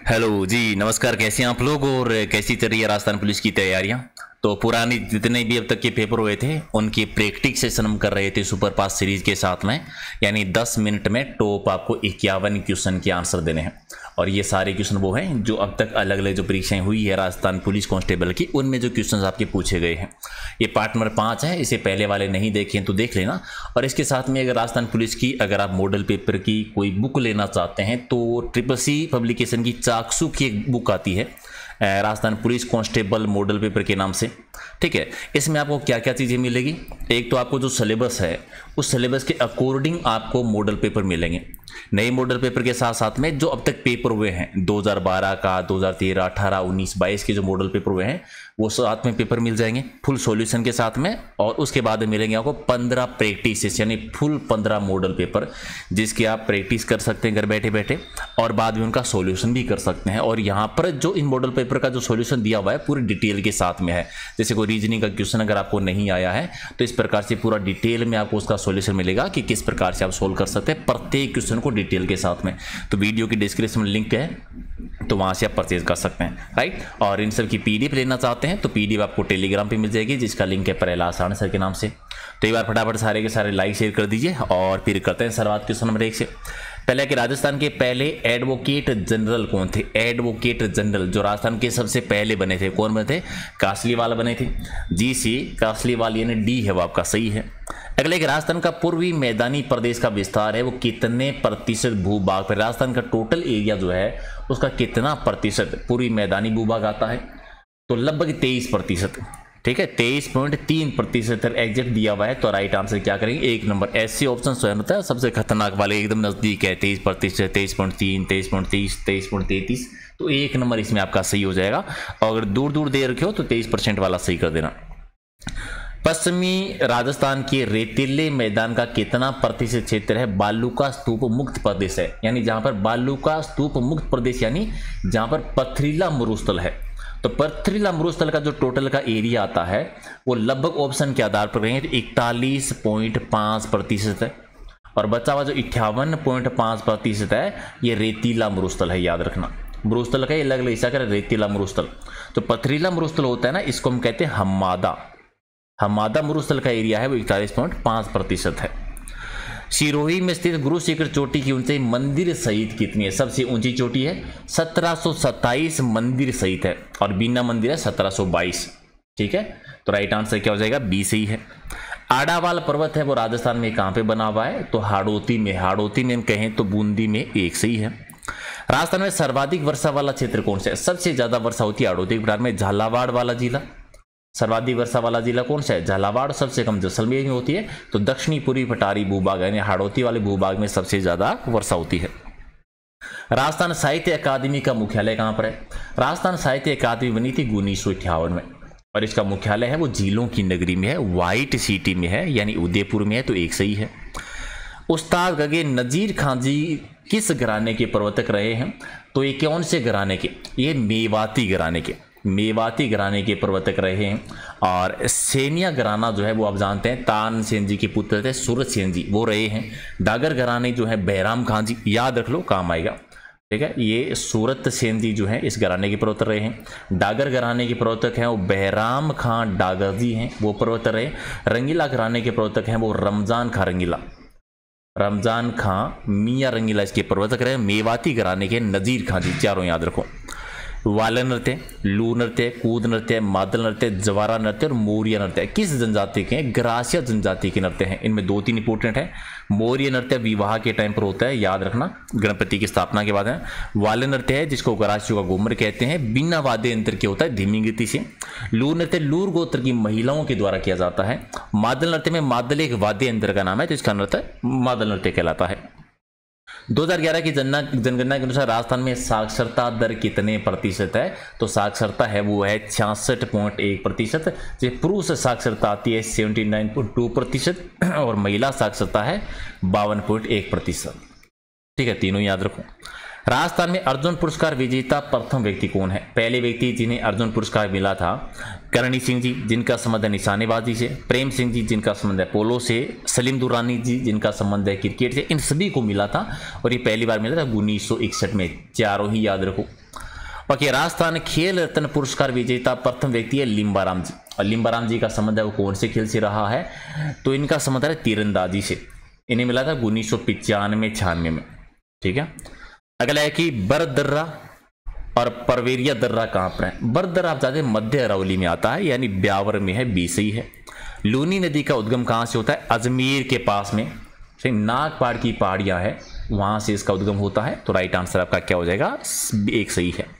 Hello जी, नमस्कार। कैसे हैं आप लोग और कैसी चल रही है राजस्थान पुलिस की तैयारियां? तो पुराने जितने भी अब तक के पेपर हुए थे उनकी प्रैक्टिस सेशन हम कर रहे थे सुपर पास सीरीज के साथ में, यानी 10 मिनट में टॉप आपको 51 क्वेश्चन के आंसर देने हैं। और ये सारे क्वेश्चन वो हैं जो अब तक अलग अलग जो परीक्षाएं हुई है राजस्थान पुलिस कांस्टेबल की, उनमें जो क्वेश्चन आपके पूछे गए हैं। ये पार्ट नंबर 5 है, इसे पहले वाले नहीं देखें तो देख लेना। और इसके साथ में अगर राजस्थान पुलिस की अगर आप मॉडल पेपर की कोई बुक लेना चाहते हैं तो CCC पब्लिकेशन की चाकसू की एक बुक आती है Rajasthan police constable model paper के नाम से, ठीक है। इसमें आपको क्या क्या चीज़ें मिलेगी? एक तो आपको जो सिलेबस है उस सिलेबस के अकॉर्डिंग आपको मॉडल पेपर मिलेंगे। नए मॉडल पेपर के साथ साथ में जो अब तक पेपर हुए हैं 2012 का, 2013, 18, 19, 22 के जो मॉडल पेपर हुए हैं वो साथ में पेपर मिल जाएंगे फुल सॉल्यूशन के साथ में। और उसके बाद मिलेंगे आपको 15 प्रैक्टिस, यानी फुल 15 मॉडल पेपर जिसकी आप प्रैक्टिस कर सकते हैं घर बैठे बैठे, और बाद में उनका सॉल्यूशन भी कर सकते हैं। और यहाँ पर जो इन मॉडल पेपर का जो सॉल्यूशन दिया हुआ है पूरी डिटेल के साथ में है। जैसे कोई रीजनिंग का क्वेश्चन अगर आपको नहीं आया है तो इस प्रकार से पूरा डिटेल में आपको उसका सॉल्यूशन मिलेगा कि किस प्रकार से आप सोल्व कर सकते हैं प्रत्येक क्वेश्चन को डिटेल के साथ में। तो वीडियो की डिस्क्रिप्शन में लिंक है, तो वहां से आप परचेज कर सकते हैं, राइट। और इन सब की PDF लेना चाहते हैं तो PDF आपको टेलीग्राम पे मिल जाएगी, जिसका लिंक है प्रहलाद सारणी सर के नाम से। तो एक बार फटाफट सारे के सारे लाइक शेयर कर दीजिए और फिर करते हैं शुरुआत क्वेश्चन नंबर 1 से। पहले कि राजस्थान के पहले एडवोकेट जनरल कौन थे? एडवोकेट जनरल जो राजस्थान के सबसे पहले बने थे, कौन बने थे? कासलीवाल बने थे। GC कासलीवाल, यानी D है वो आपका सही है। अगले कि राजस्थान का पूर्वी मैदानी प्रदेश का विस्तार है वो कितने प्रतिशत भूभाग पर? राजस्थान का टोटल एरिया जो है उसका कितना प्रतिशत पूर्वी मैदानी भूभाग आता है? तो लगभग 23%, ठीक है। 23.3% एग्जैक्ट दिया हुआ है। तो राइट आंसर क्या करेंगे? 1 नंबर। ऐसे ऑप्शन स्वयं होता है सबसे खतरनाक वाले, एकदम नजदीक है। 23%, 23.3, 23.30, 23.33, तो 1 नंबर इसमें आपका सही हो जाएगा। और अगर दूर दूर दे रखे हो तो 23% वाला सही कर देना। पश्चिमी राजस्थान के रेतीले मैदान का कितना प्रतिशत क्षेत्र है बालू का स्तूप मुक्त प्रदेश है? यानी जहां पर बालू का स्तूप मुक्त प्रदेश, यानी जहां पर पथरीला मरुस्थल है। तो पथरीला मरुस्थल का जो टोटल का एरिया आता है वो लगभग ऑप्शन के आधार पर कहेंगे तो 41.5% है। और बचा हुआ जो 58.5% है ये रेतीला मरुस्थल है, याद रखना। मरुस्थल का अलग अलग हिस्सा कर रेतीला मरुस्थल। तो पथरीला मरुस्थल होता है ना, इसको हम कहते हैं हम्मादा। हम्मादा मरुस्थल का एरिया है वो 41.5% है। सिरोही में स्थित गुरु शिखर चोटी की ऊंचाई मंदिर सहित कितनी है? सबसे ऊंची चोटी है 1727 मंदिर सहित है, और बिना मंदिर है 1722, ठीक है। तो राइट आंसर क्या हो जाएगा? B सही है। आड़ावाल पर्वत है वो राजस्थान में कहां पे बना हुआ है? तो हाड़ौती में। हाड़ौती में हम कहें तो बूंदी में, 1 सही है। राजस्थान में सर्वाधिक वर्षा वाला क्षेत्र कौन सा है? सबसे ज्यादा वर्षा होती है हाड़ौती के में। झालावाड़ वाला जिला सर्वाधिक वर्षा वाला जिला कौन सा है? झालावाड़। सबसे कम जैसलमेर में होती है। तो दक्षिणी पूर्वी पठारी भूभाग यानी हाड़ौती वाले भूभाग में सबसे ज्यादा वर्षा होती है। राजस्थान साहित्य अकादमी का मुख्यालय कहां पर है? राजस्थान साहित्य अकादमी बनी थी 1958 में, और इसका मुख्यालय है वो झीलों की नगरी में है, व्हाइट सिटी में है, यानी उदयपुर में है। तो 1 सही है। उस्ताद गगे नजीर खान जी किस घराने के प्रवर्तक रहे हैं? तो ये कौन से घराने के? ये मेवाती घराने के, मेवाती घराने के प्रवर्तक रहे हैं। और सेनिया घराना जो है वो आप जानते हैं तानसेन जी के पुत्र थे, सूरत सेन जी, वो रहे हैं। डागर घराने जो है बैराम खान जी, याद रख लो काम आएगा, ठीक है। ये सूरत सेन जी जो है इस घराने के प्रवर्तक रहे हैं। डागर घराने के प्रवर्तक हैं वो बैराम खान डागर जी हैं, वो प्रवर्तक रहे। रंगीला घराने के प्रवर्तक हैं वो रमजान खां रंगीला, रमजान खां मियाँ रंगीला इसके प्रवर्तक रहे। मेवाती घराने के नजीर खान जी, चारों याद रखो। वाला नृत्य, लू नृत्य, कूद नृत्य, मादल नृत्य, जवारा नृत्य और मोरिया नृत्य किस जनजाति के हैं? ग्रासिया जनजाति के नृत्य हैं। इनमें 2-3 इंपोर्टेंट है। मोरिया नृत्य विवाह के टाइम पर होता है, याद रखना, गणपति की स्थापना के बाद है। वाले नृत्य है जिसको ग्रासियों का घूमर कहते हैं, बिना वाद्य यंत्र के होता है, धीमी गति से। लू नृत्य लूर गोत्र की महिलाओं के द्वारा किया जाता है। मादल नृत्य में मादल एक वाद्य यंत्र का नाम है, तो इसका नृत्य मादल नृत्य कहलाता है। 2011 की जनगणना के अनुसार राजस्थान में साक्षरता दर कितने प्रतिशत है? तो साक्षरता है वो है 66.1%। पुरुष साक्षरता आती है 79.2% और महिला साक्षरता है 52.1%, ठीक है। तीनों याद रखो। राजस्थान में अर्जुन पुरस्कार विजेता प्रथम व्यक्ति कौन है? पहले व्यक्ति जिन्हें अर्जुन पुरस्कार मिला था करणी सिंह जी, जिनका संबंध है निशानेबाजी से। प्रेम सिंह जी जिनका संबंध है पोलो से। सलीम दुरानी जी जिनका संबंध है क्रिकेट से। इन सभी को मिला था और ये पहली बार मिला था 1961 में। चारों ही याद रखो। ओके, राजस्थान खेल रत्न पुरस्कार विजेता प्रथम व्यक्ति है लिम्बाराम जी। और लिम्बाराम जी का संबंध है वो कौन से खेल से रहा है? तो इनका संबंध है तीरंदाजी से। इन्हें मिला था 1995-96 में। ठीक है, अगला है कि बरदर्रा और परवेरिया दर्रा कहां पर है? बरदर्रा आप जानते हैं मध्य अरावली में आता है, यानी ब्यावर में है, बी सही है। लूनी नदी का उद्गम कहां से होता है? अजमेर के पास में नागपाड़ की पहाड़ियां है, वहां से इसका उद्गम होता है। तो राइट आंसर आपका क्या हो जाएगा? एक सही है।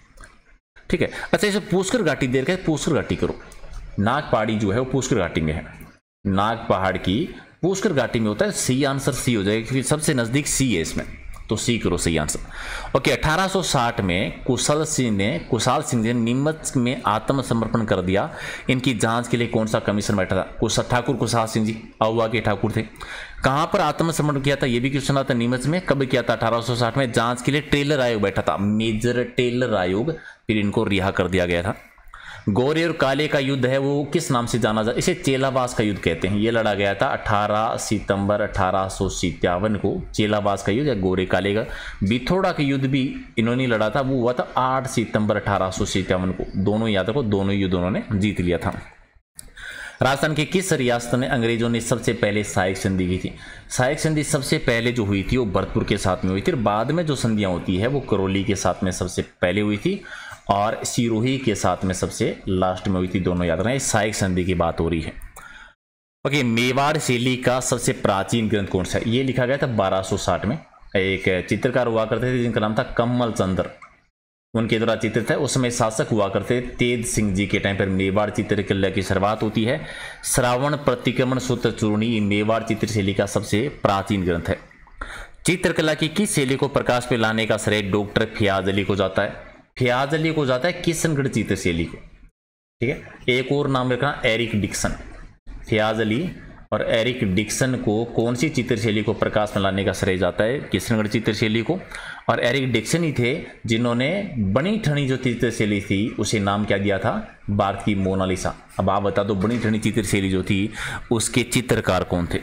ठीक है, अच्छा इसे पुष्कर घाटी दे रखा है, पुष्कर घाटी करो। नागपाड़ी जो है वो पुष्कर घाटी में है, नाग पहाड़ की पुष्कर घाटी में होता है। सी आंसर सी हो जाएगा क्योंकि सबसे नजदीक सी है इसमें, तो सी करो सही आंसर। ओके, 1860 में कुशाल सिंह ने नीमच में आत्मसमर्पण कर दिया। इनकी जांच के लिए कौन सा कमीशन बैठा था? ठाकुर कुशाल सिंह जी अहुआ के ठाकुर थे। कहां पर आत्मसमर्पण किया था? यह भी क्वेश्चन आता है। नीमच में। कब किया था? 1860 में। जांच के लिए टेलर आयोग बैठा था, मेजर टेलर आयोग, फिर इनको रिहा कर दिया गया था। गोरे और काले का युद्ध है वो किस नाम से जाना जाता? इसे चेलाबाज का युद्ध कहते हैं। ये लड़ा गया था 18 सितंबर 1857 को। चेलाबाज का युद्ध या गोरे काले का। बिथोड़ा का युद्ध भी इन्होंने लड़ा था, वो हुआ था 8 सितंबर 1857 को। दोनों याद रखो, दोनों युद्ध उन्होंने जीत लिया था। राजस्थान के किस रियासत में अंग्रेजों ने सबसे पहले सहायक संधि की थी? सहायक संधि सबसे पहले जो हुई थी वो भरतपुर के साथ में हुई थी। बाद में जो संधियां होती है वो करौली के साथ में सबसे पहले हुई थी और सिरोही के साथ में सबसे लास्ट में हुई थी। दोनों याद रखना, सहायक संधि की बात हो रही है। ओके, मेवाड़ शैली का सबसे प्राचीन ग्रंथ कौन सा है? ये लिखा गया था 1260 में। एक चित्रकार हुआ करते थे जिनका नाम था कमल चंद्र, उनके द्वारा चित्रित है। उस समय शासक हुआ करते तेज सिंह जी के टाइम पर मेवाड़ चित्रकला की शुरुआत होती है। श्रावण प्रतिक्रमण सूत्र चूर्णी मेवाड़ चित्रशैली का सबसे प्राचीन ग्रंथ है। चित्रकला की किस शैली को प्रकाश में लाने का श्रेय डॉक्टर फयाज अली को जाता है? फयाज अली को जाता है किशनगढ़ चित्रशैली को। ठीक है, एक और नाम रखना एरिक डिक्सन। फयाज अली और एरिक डिक्सन को कौन सी चित्रशैली को प्रकाश में लाने का श्रेय जाता है? किशनगढ़ चित्रशैली को। और एरिक डिक्सन ही थे जिन्होंने बनी ठनी जो चित्रशैली थी उसे नाम क्या दिया था? भारत की मोनालिसा। अब आप बता दो बनी ठनी चित्रशैली जो थी उसके चित्रकार कौन थे?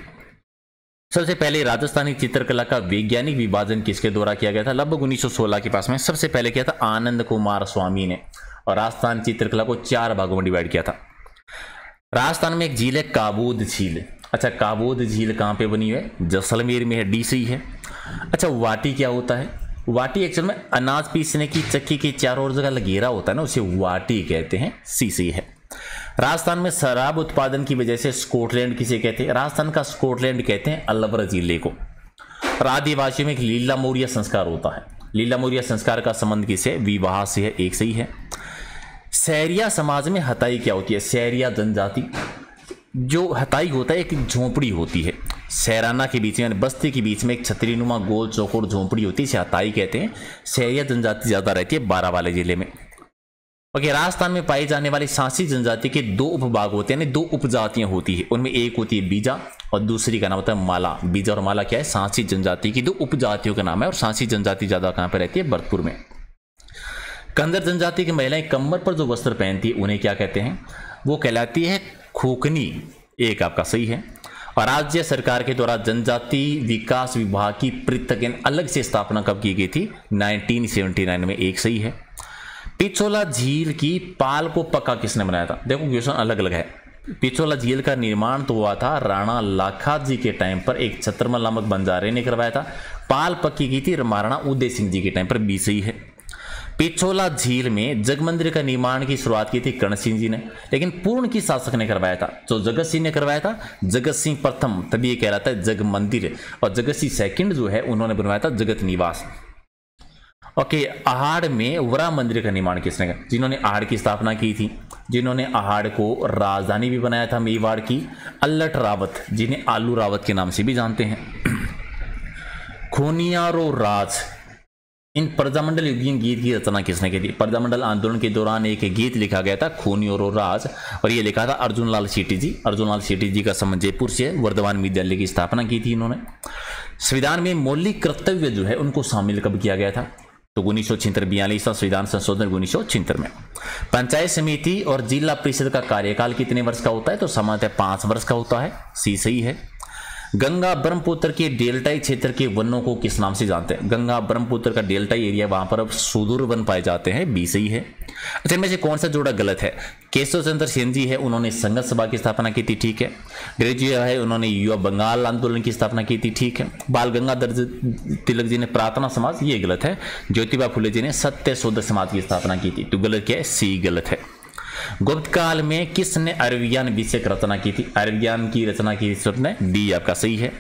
सबसे पहले राजस्थानी चित्रकला का वैज्ञानिक विभाजन किसके द्वारा किया गया था? लगभग 1916 के पास में सबसे पहले किया था आनंद कुमार स्वामी ने। और राजस्थान चित्रकला को 4 भागों में डिवाइड किया था। राजस्थान में एक झील है काबूद झील। अच्छा, काबूद झील कहाँ पे बनी है? जैसलमेर में है, डी सही है। अच्छा, वाटी क्या होता है? वाटी एक्चुअल में अनाज पीसने की चक्की के चारों ओर जगह घेरा होता है ना, उसे वाटी कहते हैं, सी सही है। राजस्थान में शराब उत्पादन की वजह से स्कॉटलैंड किसे कहते हैं? राजस्थान का स्कॉटलैंड कहते हैं अलवर जिले को। और आदिवासियों में एक लीला मोरिया संस्कार होता है। लीला मोरिया संस्कार का संबंध किसे? विवाह से है, एक सही है। सहरिया समाज में हताई क्या होती है? सहरिया जनजाति जो हताई होता है एक झोंपड़ी होती है, सैराना के बीच में बस्ती के बीच में एक छतरीनुमा गोल चौकोर झोंपड़ी होती है, इसे हताई कहते हैं। सहरिया जनजाति ज्यादा रहती है बारावाले जिले में। ओके, राजस्थान में पाई जाने वाली सांसी जनजाति के 2 उपभाग होते हैं, 2 उपजातियां होती है। उनमें एक होती है बीजा और दूसरी का नाम होता है माला। बीजा और माला क्या है? सांसी जनजाति की 2 उपजातियों का नाम है। और सांसी जनजाति ज्यादा कहां पर रहती है? भरतपुर में। कंदर जनजाति की महिलाएं कमर पर जो वस्त्र पहनती है उन्हें क्या कहते हैं? वो कहलाती है खोखनी, एक आपका सही है। और राज्य सरकार के द्वारा जनजाति विकास विभाग की पृथक अलग से स्थापना कब की गई थी? 1979 में, एक सही है। पिछोला झील की पाल को पक्का किसने बनाया था? देखो क्वेश्चन अलग अलग है। पिछोला झील का निर्माण तो हुआ था राणा लाखा जी के टाइम पर, एक छत्रमल नामक बंजारे ने करवाया था। पाल पक्की की थी महाराणा उदय सिंह जी के टाइम पर, बी सही है। पिछोला झील में जग मंदिर का निर्माण की शुरुआत की थी कर्ण सिंह जी ने, लेकिन पूर्ण की शासक ने करवाया था? जो जगत सिंह ने करवाया था, जगत सिंह प्रथम, तभी ये कहलाता है जग मंदिर। और जगत सिंह सेकंड जो है उन्होंने बनवाया था जगत निवास। ओके, आहड़ में वरा मंदिर का निर्माण किसने किया? जिन्होंने आहड़ की स्थापना की थी, जिन्होंने आहड़ को राजधानी भी बनाया था मेवाड़ की, अल्लट रावत, जिन्हें आलू रावत के नाम से भी जानते हैं। खोनियारो राज, इन प्रजामंडल युगीन गीत की रचना किसने की थी? प्रजामंडल आंदोलन के दौरान एक गीत लिखा गया था खोनियारो राज, और ये लिखा था अर्जुन लाल शेट्टी जी। अर्जुन लाल शेट्टी जी का संबंध जयपुर से, वर्धमान विद्यालय की स्थापना की थी इन्होंने। संविधान में मौलिक कर्तव्य जो है उनको शामिल कब किया गया था? तो 1946 संविधान संशोधन 1976 में। पंचायत समिति और जिला परिषद का कार्यकाल कितने वर्ष का होता है? तो सामान्यतः 5 वर्ष का होता है, सी सही है। गंगा ब्रह्मपुत्र के डेल्टाई क्षेत्र के वनों को किस नाम से जानते हैं? गंगा ब्रह्मपुत्र का डेल्टाई एरिया, वहां पर अब सुदूर वन पाए जाते हैं, बी सही है। अच्छा, इनमें से कौन सा जोड़ा गलत है? केशव चंद्र सेन जी है, उन्होंने संघर्ष सभा की स्थापना की थी, ठीक है। जी है, उन्होंने युवा बंगाल आंदोलन की स्थापना की थी, ठीक है। बाल गंगाधर तिलक जी ने प्रार्थना समाज, ये गलत है। ज्योतिबा फुले जी ने सत्य शोधक समाज की स्थापना की थी, तो गलत क्या है? सी गलत है। गुप्त काल में किसने अरबियान विषय की रचना की थी? अरबियान की रचना की सबने, डी आपका सही है।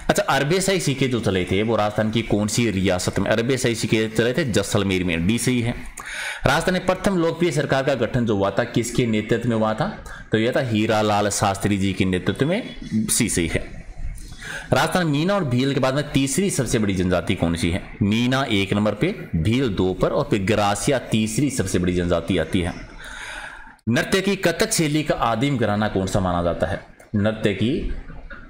अच्छा, अरबेसाई सिक्के जो चले थे वो राजस्थान की कौन सी रियासत में? अरबेसाई सिक्के चले थे जैसलमेर में, डी सही है। राजस्थान में प्रथम लोकप्रिय सरकार का गठन जो हुआ था किसके नेतृत्व में हुआ था? तो यह था हीरालाल शास्त्री जी के नेतृत्व में, सी सही है। राजस्थान मीना और भील के बाद में तीसरी सबसे बड़ी जनजाति कौन सी है? मीना 1 नंबर पे, भील 2 पर और फिर ग्रासिया तीसरी सबसे बड़ी जनजाति आती है। नृत्य की कथक शैली का आदिम घराना कौन सा माना जाता है? नृत्य की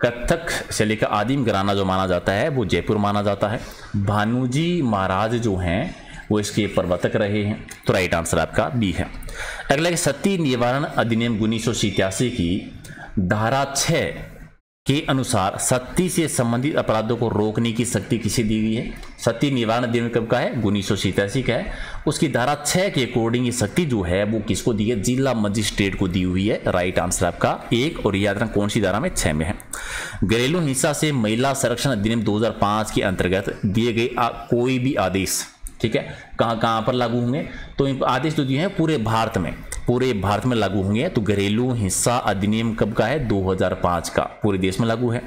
कथक शैली का आदिम घराना जो माना जाता है वो जयपुर माना जाता है। भानुजी महाराज जो हैं वो इसके प्रवर्तक रहे हैं, तो राइट आंसर आपका बी है। अगला, सती निवारण अधिनियम 1987 की धारा 6 के अनुसार सती से संबंधित अपराधों को रोकने की शक्ति किसे दी गई है? सती निवारण अधिनियम कब का है? 1987 का है। उसकी धारा 6 के अकॉर्डिंग ये शक्ति जो है वो किसको दी है? जिला मजिस्ट्रेट को दी हुई है। राइट आंसर आपका 1, और याद रखना कौन सी धारा में? 6 में है। घरेलू हिंसा से महिला संरक्षण अधिनियम 2005 के अंतर्गत दिए गए कोई भी आदेश, ठीक है, कहाँ पर लागू होंगे? तो आदेश जो दिए हैं पूरे भारत में लागू होंगे। तो घरेलू हिंसा अधिनियम कब का है? 2005 का, पूरे देश में लागू है।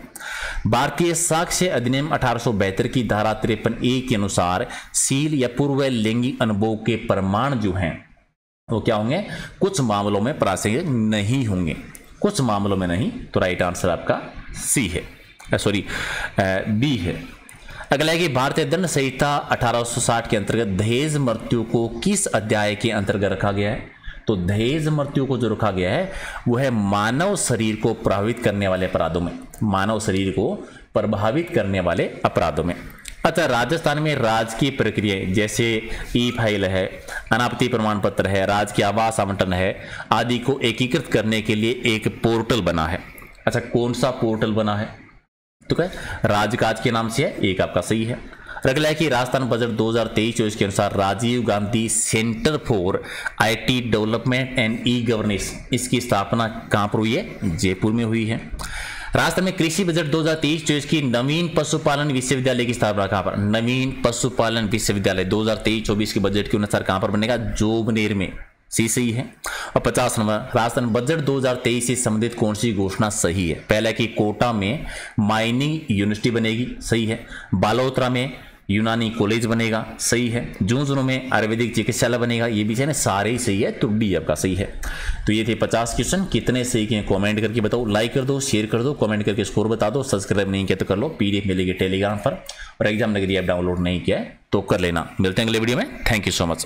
भारतीय साक्ष्य अधिनियम 1872 की धारा 53A के अनुसार शील या पूर्व लैंगिक अनुभव के प्रमाण जो हैं वो क्या होंगे? कुछ मामलों में प्रासंगिक नहीं होंगे, कुछ मामलों में नहीं। तो राइट आंसर आपका सी है, सॉरी बी है। अगला है कि भारतीय दंड संहिता 1860 के अंतर्गत दहेज मृत्यु को किस अध्याय के अंतर्गत रखा गया है? तो दहेज मृत्यु को जो रखा गया है वो है मानव शरीर को प्रभावित करने वाले अपराधों में, मानव शरीर को प्रभावित करने वाले अपराधों में। अच्छा, राजस्थान में राजकीय प्रक्रियाएं जैसे ई फाइल है, अनापत्ति प्रमाण पत्र है, राजकीय आवास आवंटन है आदि को एकीकृत करने के लिए एक पोर्टल बना है। अच्छा, कौन सा पोर्टल बना है? तो क्या राजकाज के नाम से है, एक आपका सही है। अगला है कि राजस्थान बजट 2023-24 के अनुसार Rajiv Gandhi centre for IT development and e governance, इसकी स्थापना कहां पर हुई है? जयपुर में हुई है। राजस्थान में कृषि बजट 2023-24 की नवीन पशुपालन विश्वविद्यालय की स्थापना कहां पर? नवीन पशुपालन विश्वविद्यालय 2023-24 के बजट के अनुसार कहां पर बनेगा? जोबनेर में, सी सही है। और 50 नंबर, राजस्थान बजट 2023 से संबंधित कौन सी घोषणा सही है? पहला कि कोटा में माइनिंग यूनिवर्सिटी बनेगी, सही है। बालोतरा में यूनानी कॉलेज बनेगा, सही है। झुंझुनू में आयुर्वेदिक चिकित्सालय बनेगा, ये भी है ना, सारे ही सही है, तो डी आपका सही है। तो ये थे 50 क्वेश्चन, कितने सही किए कमेंट करके बताओ, लाइक कर दो, शेयर कर दो, कमेंट करके स्कोर बता दो, सब्सक्राइब नहीं किया तो कर लो, पीडीएफ मिलेगी टेलीग्राम पर, और एग्जाम नगरी ऐप डाउनलोड नहीं किया है तो कर लेना। मिलते हैं अगले वीडियो में, थैंक यू सो मच।